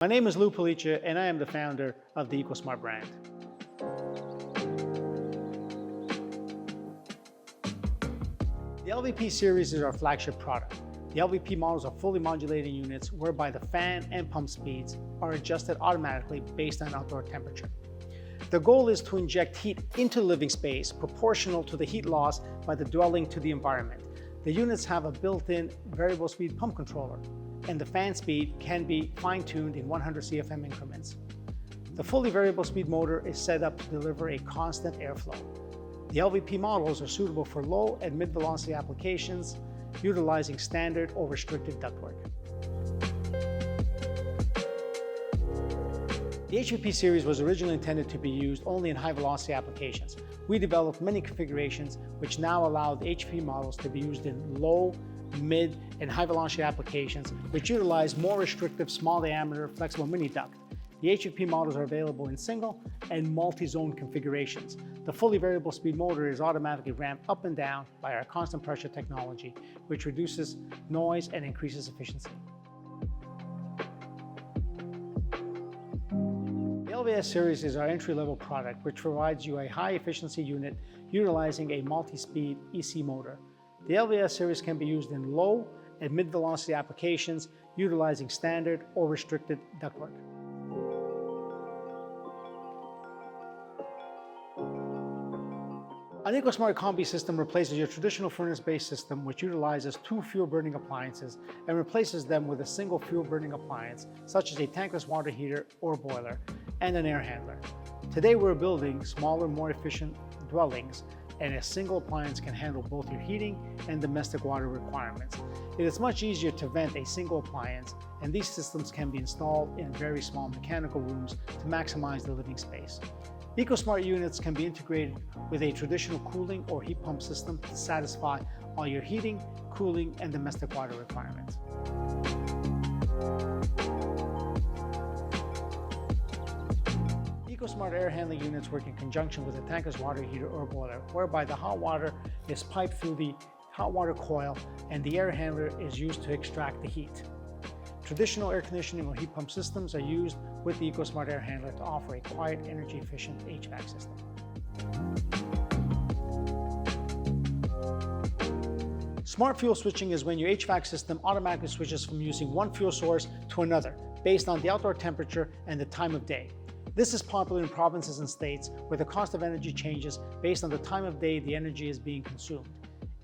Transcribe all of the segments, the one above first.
My name is Luigi Pulice, and I am the founder of the Ecosmart brand. The LVP series is our flagship product. The LVP models are fully modulating units whereby the fan and pump speeds are adjusted automatically based on outdoor temperature. The goal is to inject heat into the living space proportional to the heat loss by the dwelling to the environment. The units have a built-in variable speed pump controller, and the fan speed can be fine-tuned in 100 CFM increments. The fully variable speed motor is set up to deliver a constant airflow. The LVP models are suitable for low and mid-velocity applications, utilizing standard or restricted ductwork. The HVP series was originally intended to be used only in high-velocity applications. We developed many configurations which now allow the HVP models to be used in low, mid, and high-velocity applications which utilize more restrictive small-diameter flexible mini-duct. The HVP models are available in single and multi-zone configurations. The fully variable speed motor is automatically ramped up and down by our constant pressure technology, which reduces noise and increases efficiency. The LVS series is our entry-level product, which provides you a high-efficiency unit utilizing a multi-speed EC motor. The LVS series can be used in low and mid-velocity applications utilizing standard or restricted ductwork. An Ecosmart combi system replaces your traditional furnace-based system, which utilizes two fuel-burning appliances and replaces them with a single fuel-burning appliance, such as a tankless water heater or boiler, and an air handler. Today we're building smaller, more efficient dwellings, and a single appliance can handle both your heating and domestic water requirements. It is much easier to vent a single appliance, and these systems can be installed in very small mechanical rooms to maximize the living space. Ecosmart units can be integrated with a traditional cooling or heat pump system to satisfy all your heating, cooling, and domestic water requirements. Ecosmart air handling units work in conjunction with a tankless water heater or boiler, whereby the hot water is piped through the hot water coil and the air handler is used to extract the heat. Traditional air conditioning or heat pump systems are used with the Ecosmart air handler to offer a quiet, energy-efficient HVAC system. Smart fuel switching is when your HVAC system automatically switches from using one fuel source to another based on the outdoor temperature and the time of day. This is popular in provinces and states where the cost of energy changes based on the time of day the energy is being consumed.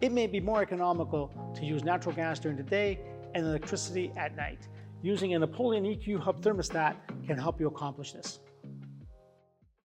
It may be more economical to use natural gas during the day and electricity at night. Using a Napoleon EQ hub thermostat can help you accomplish this.